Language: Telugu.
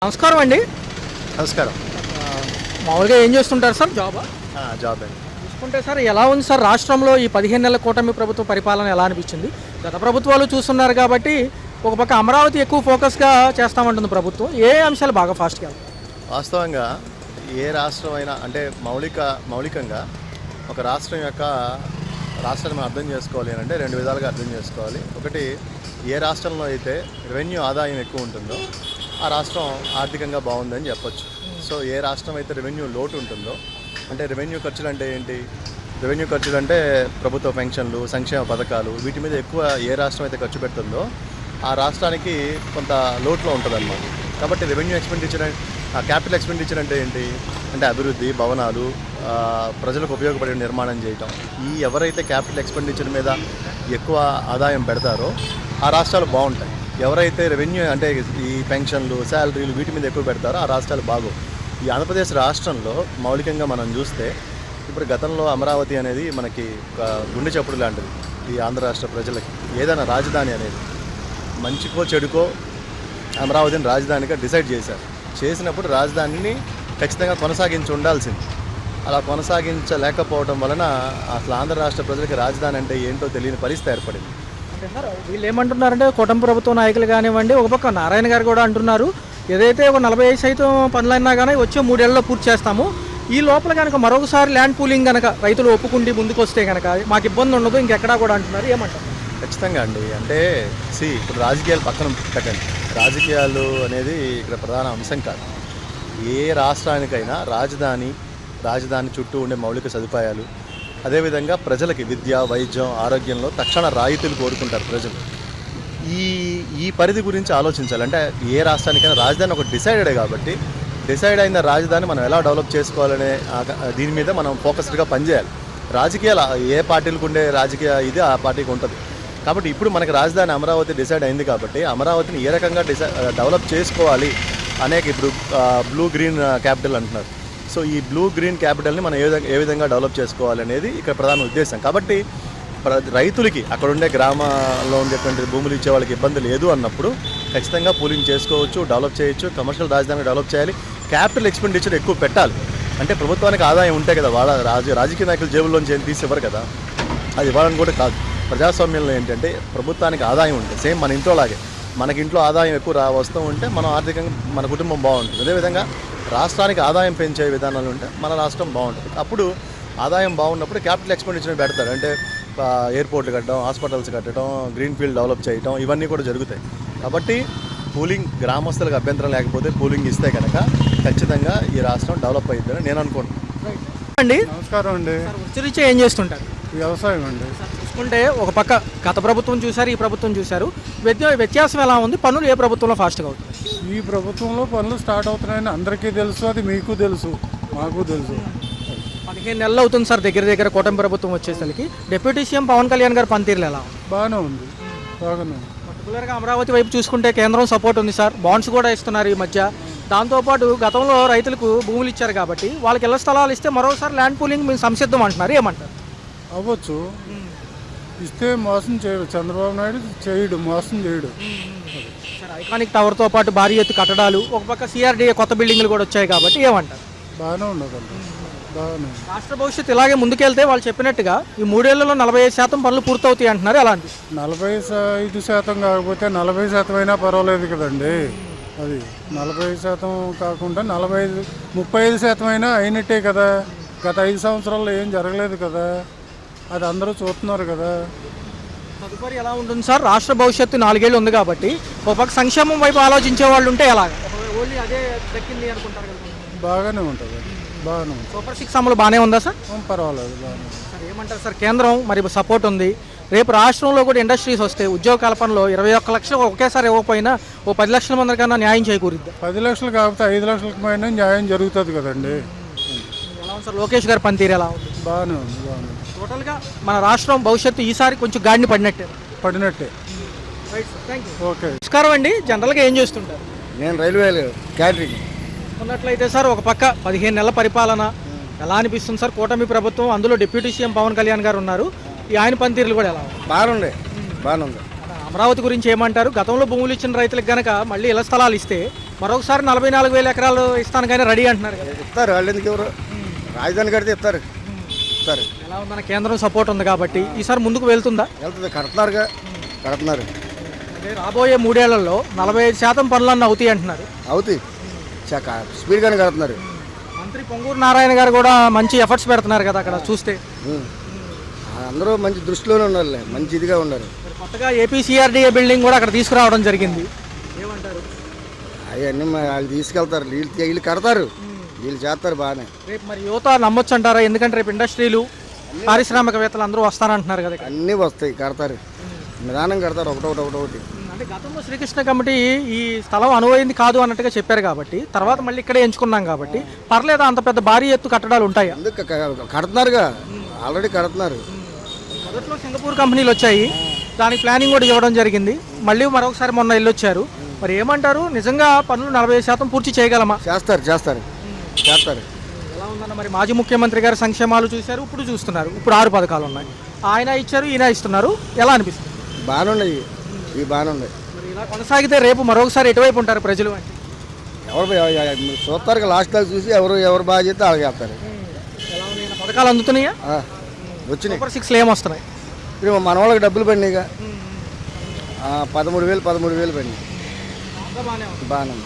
నమస్కారం అండి. నమస్కారం. మామూలుగా ఏం చేస్తుంటారు సార్? జాబా? జాబ్ అండి. చూసుకుంటే సార్ ఎలా ఉంది సార్ రాష్ట్రంలో ఈ 15 నెలల కూటమి ప్రభుత్వ పరిపాలన ఎలా అనిపించింది? గత ప్రభుత్వాలు చూస్తున్నారు కాబట్టి ఒక పక్క అమరావతి ఎక్కువ ఫోకస్గా చేస్తామంటుంది ప్రభుత్వం. ఏ అంశాలు బాగా ఫాస్ట్గా? వాస్తవంగా ఏ రాష్ట్రం అయినా అంటే మౌలికంగా ఒక రాష్ట్రం యొక్క రాష్ట్రాన్ని మనం అర్థం చేసుకోవాలి అని అంటే రెండు విధాలుగా అర్థం చేసుకోవాలి. ఒకటి, ఏ రాష్ట్రంలో అయితే రెవెన్యూ ఆదాయం ఎక్కువ ఉంటుందో ఆ రాష్ట్రం ఆర్థికంగా బాగుందని చెప్పొచ్చు. సో ఏ రాష్ట్రం అయితే రెవెన్యూ లోటు ఉంటుందో, అంటే రెవెన్యూ ఖర్చులు అంటే ఏంటి? రెవెన్యూ ఖర్చులు అంటే ప్రభుత్వ పెన్షన్లు, సంక్షేమ పథకాలు, వీటి మీద ఎక్కువ ఏ రాష్ట్రం అయితే ఖర్చు పెడుతుందో ఆ రాష్ట్రానికి కొంత లోటులో ఉంటుందన్నమాట. కాబట్టి రెవెన్యూ ఎక్స్పెండిచర్, క్యాపిటల్ ఎక్స్పెండిచర్ అంటే ఏంటి అంటే అభివృద్ధి, భవనాలు, ప్రజలకు ఉపయోగపడే నిర్మాణం చేయటం. ఈ ఎవరైతే క్యాపిటల్ ఎక్స్పెండిచర్ మీద ఎక్కువ ఆదాయం పెడతారో ఆ రాష్ట్రాలు బాగుంటాయి. ఎవరైతే రెవెన్యూ అంటే ఈ పెన్షన్లు, శాలరీలు వీటి మీద ఎక్కువ పెడతారో ఆ రాష్ట్రాలు బాగోవు. ఈ ఆంధ్రప్రదేశ్ రాష్ట్రంలో మౌలికంగా మనం చూస్తే ఇప్పుడు గతంలో అమరావతి అనేది మనకి ఒక గుండె చప్పుడు లాంటిది. ఈ ఆంధ్ర రాష్ట్ర ప్రజలకి ఏదైనా రాజధాని అనేది మంచికో చెడుకో అమరావతిని రాజధానిగా డిసైడ్ చేశారు. చేసినప్పుడు రాజధానిని ఖచ్చితంగా కొనసాగించి ఉండాల్సింది. అలా కొనసాగించలేకపోవడం వలన అసలు ఆంధ్ర రాష్ట్ర ప్రజలకి రాజధాని అంటే ఏంటో తెలియని పరిస్థితి ఏర్పడింది. అంటే సార్ వీళ్ళు ఏమంటున్నారంటే కూటమి ప్రభుత్వ నాయకులు కానివ్వండి, ఒక పక్క నారాయణ గారు కూడా అంటున్నారు ఏదైతే ఒక 45% పనులైనా కానీ వచ్చే 3 ఏళ్లలో పూర్తి చేస్తాము. ఈ లోపల కనుక మరొకసారి ల్యాండ్ పూలింగ్ కనుక రైతులు ఒప్పుకుండి ముందుకు వస్తే కనుక మాకు ఇబ్బంది ఉండదు ఇంకెక్కడా కూడా అంటున్నారు. ఏమంటారు? ఖచ్చితంగా అండి. అంటే ఇప్పుడు రాజకీయాలు పక్కన పెట్టకండి. రాజకీయాలు అనేది ఇక్కడ ప్రధాన అంశం కాదు. ఏ రాష్ట్రానికైనా రాజధాని చుట్టూ ఉండే మౌలిక సదుపాయాలు, అదేవిధంగా ప్రజలకి విద్య, వైద్యం, ఆరోగ్యంలో తక్షణ రాయితీలు కోరుకుంటారు ప్రజలు. ఈ పరిధి గురించి ఆలోచించాలి. అంటే ఏ రాష్ట్రానికైనా రాజధాని ఒక డిసైడెడ్ కాబట్టి డిసైడ్ అయిన రాజధాని మనం ఎలా డెవలప్ చేసుకోవాలనే దీని మీద మనం ఫోకస్డ్గా పనిచేయాలి. రాజకీయాలు ఏ పార్టీలకు ఉండే రాజకీయ ఇది ఆ పార్టీకి ఉంటుంది. కాబట్టి ఇప్పుడు మనకి రాజధాని అమరావతి డిసైడ్ అయింది కాబట్టి అమరావతిని ఏ రకంగా డెవలప్ చేసుకోవాలి అనేక ఇప్పుడు బ్లూ గ్రీన్ క్యాపిటల్ అంటున్నారు. సో ఈ బ్లూ గ్రీన్ క్యాపిటల్ని మనం ఏ విధంగా డెవలప్ చేసుకోవాలనేది ఇక్కడ ప్రధాన ఉద్దేశం. కాబట్టి రైతులకి అక్కడ ఉండే గ్రామాల్లో ఉండేటువంటి భూములు ఇచ్చే వాళ్ళకి ఇబ్బంది లేదు అన్నప్పుడు ఖచ్చితంగా పూలింగ్ చేసుకోవచ్చు, డెవలప్ చేయొచ్చు, కమర్షియల్ రాజధాని డెవలప్ చేయాలి, క్యాపిటల్ ఎక్స్పెండిచర్ ఎక్కువ పెట్టాలి. అంటే ప్రభుత్వానికి ఆదాయం ఉంటే కదా, వాళ్ళ రాజకీయ నాయకులు జేబుల్లోంచి ఏం తీసి ఇవ్వరు కదా, అది ఇవ్వాలని కూడా కాదు. ప్రజాస్వామ్యంలో ఏంటంటే ప్రభుత్వానికి ఆదాయం ఉంటే సేమ్ మన ఇంట్లో లాగే మనకి ఇంట్లో ఆదాయం ఎక్కువ వస్తూ ఉంటే మనం ఆర్థికంగా మన కుటుంబం బాగుంటుంది. అదేవిధంగా రాష్ట్రానికి ఆదాయం పెంచే విధానాలు ఉంటే మన రాష్ట్రం బాగుంటుంది. అప్పుడు ఆదాయం బాగున్నప్పుడు క్యాపిటల్ ఎక్స్పెండిచర్ పెడతారు. అంటే ఎయిర్పోర్ట్లు కట్టడం, హాస్పిటల్స్ కట్టడం, గ్రీన్ ఫీల్డ్ డెవలప్ చేయడం, ఇవన్నీ కూడా జరుగుతాయి. కాబట్టి పూలింగ్ గ్రామస్తులకు అభ్యంతరం లేకపోతే పూలింగ్ ఇస్తే కనుక ఖచ్చితంగా ఈ రాష్ట్రం డెవలప్ అవుతుందని నేను అనుకుంటున్నాను. అండి నమస్కారం అండి. రుచి ఏం చేస్తుంటారు? వ్యవసాయం అండి. చూసుకుంటే ఒక పక్క గత ప్రభుత్వం చూశారు, ఈ ప్రభుత్వం చూశారు, వ్యత్యాసం ఎలా ఉంది? పనులు ఏ ప్రభుత్వంలో ఫాస్ట్గా అవుతుంది? ఈ ప్రభుత్వంలో పనులు స్టార్ట్ అవుతున్నాయని అందరికీ తెలుసు, అది మీకు తెలుసు, మాకు తెలుసు. 15 నెలలు అవుతుంది సార్ దగ్గర కూటమి ప్రభుత్వం వచ్చేసరికి. డిప్యూటీ సీఎం పవన్ కళ్యాణ్ గారు పనితీరులు ఎలా ఉంది? బాగానే ఉంది, బాగానే ఉంది. పర్టికులర్గా అమరావతి వైపు చూసుకుంటే కేంద్రం సపోర్ట్ ఉంది సార్, బాండ్స్ కూడా ఇస్తున్నారు ఈ మధ్య. దాంతోపాటు గతంలో రైతులకు భూములు ఇచ్చారు కాబట్టి వాళ్ళకి ఇళ్ల స్థలాలు ఇస్తే మరోసారి ల్యాండ్ పూలింగ్ మేము సంసిద్ధం అంటున్నారు. ఏమంటారు? అవ్వచ్చు, ఇస్తే మోసం చేయడు. చంద్రబాబు నాయుడు చేయడు, మోసం చేయడు. సార్ ఐకానిక్ టవర్తో పాటు భారీ ఎత్తు కట్టడాలు, ఒక పక్క సిఆర్డీఏ కొత్త బిల్డింగ్లు కూడా వచ్చాయి కాబట్టి ఏమంటారు? బాగానే ఉండదండి, బాగానే. రాష్ట్ర భవిష్యత్తు ఇలాగే ముందుకెళ్తే వాళ్ళు చెప్పినట్టుగా ఈ 3 ఏళ్లలో 45% పనులు పూర్తవుతాయి అంటున్నారు. ఎలా అనిపిస్తుంది? 45% కాకపోతే 40% అయినా పర్వాలేదు కదండి. అది 40% కాకుండా 35% అయినా అయినట్టే కదా. గత 5 సంవత్సరాల్లో ఏం జరగలేదు కదా, అది అందరూ చూస్తున్నారు కదా. తదుపరి ఎలా ఉంటుంది సార్? రాష్ట్ర భవిష్యత్తు 4 ఏళ్ళు ఉంది కాబట్టి ఒక పక్క సంక్షేమం వైపు ఆలోచించే వాళ్ళు ఉంటే ఎలాగ? ఓన్లీ అదే దక్కింది అనుకుంటారు కదా. బాగానే ఉంటుంది, బాగానే ఉంటుంది. సూపర్ 6 అమలు బాగానే ఉందా సార్? పర్వాలేదు, బాగానే. సార్ ఏమంటారు సార్? కేంద్రం మరి సపోర్ట్ ఉంది, రేపు రాష్ట్రంలో కూడా ఇండస్ట్రీస్ వస్తే ఉద్యోగ కల్పనలో 21 లక్షలు ఒకేసారి ఇవ్వకపోయినా ఓ 10 లక్షల మంది కన్నా న్యాయం చేకూరిద్దా? 10 లక్షలు కాకపోతే 5 లక్షలకు పైన న్యాయం జరుగుతుంది కదండి. ఎలా ఉంది సార్ లోకేష్ గారి పనితీరు ఎలా ఉంది? బాగానే ఉంది, బాగానే ఉంది. టోటల్గా మన రాష్ట్రం భవిష్యత్తు ఈసారి కొంచెం గాడిని పడినట్టే. Right sir, thank you. Okay. నమస్కారం అండి. జనరల్గా ఏం చేస్తుంటారు? నేను రైల్వే క్యాటరింగ్. ఉన్నట్లయితే సార్ ఒక పక్క 15 నెలల పరిపాలన ఎలా అనిపిస్తుంది సార్? కూటమి ప్రభుత్వం, అందులో డిప్యూటీ సీఎం పవన్ కళ్యాణ్ గారు ఉన్నారు, ఈ ఆయన పనితీరులు కూడా ఎలా ఉంది? బాగానే ఉంది. అమరావతి గురించి ఏమంటారు? గతంలో భూములు ఇచ్చిన రైతులకు కనుక మళ్ళీ ఇళ్ల స్థలాలు ఇస్తే మరొకసారి 44,000 ఎకరాలు ఇస్తాను కానీ రెడీ అంటున్నారు కదా. ఇస్తారు వాళ్ళు ఎందుకు ఎవరు రాజధాని కడితే ఇస్తారు ఇస్తారు ఎలా ఉందన్న కేంద్రం సపోర్ట్ ఉంది కాబట్టి ఈసారి ముందుకు వెళ్తుందా? వెళ్తుంది కడుతున్నారుగా కడుతున్నారు అంటే రాబోయే 3 ఏళ్లలో 45% పనులన్నీ అవుతాయి అంటున్నారు. అవుతాయి స్పీడ్గానే కడుతున్నారు. మంత్రి పొంగూరు నారాయణ గారు కూడా మంచి ఎఫర్ట్స్ పెడుతున్నారు కదా అక్కడ చూస్తే. ఉం. అందరూ మంచి దృష్టిలోనే ఉన్నారు, మంచి ఇదిగా ఉన్నారు. మరి కొత్తగా ఏపీసీఆర్డీఏ బిల్డింగ్ కూడా అక్కడ తీసుకురావడం జరిగింది. ఏమంటారు? అవన్నీ వాళ్ళు తీసుకెళ్తారు, వీళ్ళు కడతారు, వీళ్ళు చేస్తారు బాగానే. రేపు మరి యువత నమ్మొచ్చు అంటారా? ఎందుకంటే రేపు ఇండస్ట్రీలు పారిశ్రామికవేత్తలు అందరూ వస్తారంటున్నారు కదా ఇక్కడ. అన్నీ వస్తాయి, కడతారు, నిదానం కడతారు, ఒకటి. అంటే గతంలో శ్రీకృష్ణ కమిటీ ఈ స్థలం అనువైంది కాదు అన్నట్టుగా చెప్పారు కాబట్టి తర్వాత మళ్ళీ ఇక్కడే ఎంచుకున్నాం కాబట్టి పర్లేదు, అంత పెద్ద భారీ ఎత్తు కట్టడాలు ఉంటాయా? ఎందుకు కడుతున్నారుగా, ఆల్రెడీ కడుతున్నారు. మొదట్లో సింగపూర్ కంపెనీలు వచ్చాయి, దానికి ప్లానింగ్ కూడా ఇవ్వడం జరిగింది. మళ్ళీ మరొకసారి మొన్న వెళ్ళొచ్చారు. మరి ఏమంటారు, నిజంగా పనులు 45% పూర్తి చేయగలమా? చేస్తారు. ఎలా ఉందన్న మరి మాజీ ముఖ్యమంత్రి గారి సంక్షేమాలు చూశారు, ఇప్పుడు చూస్తున్నారు. ఇప్పుడు 6 పథకాలు ఉన్నాయి, ఆయన ఇచ్చారు, ఈయన ఇస్తున్నారు. ఎలా అనిపిస్తుంది? బాగానే ఉన్నాయి, ఇవి బాగానే ఉన్నాయి. మరి ఇలా కొనసాగితే రేపు మరొకసారి ఎటువైపు ఉంటారు ప్రజలు అంటే? ఎవరు చూస్తారు, లాస్ట్ దాకా చూసి ఎవరు బాగా చేస్తే అలాగే చేస్తారు. ఎలా ఉన్నాయి పథకాలు అందుతున్నాయా? వచ్చినాయి. సూపర్ 6 ఏం వస్తున్నాయి? ఇప్పుడు మన వాళ్ళకి డబ్బులు పడినాయిగా, 13,000 పడినాయి. బాగానే ఉంది.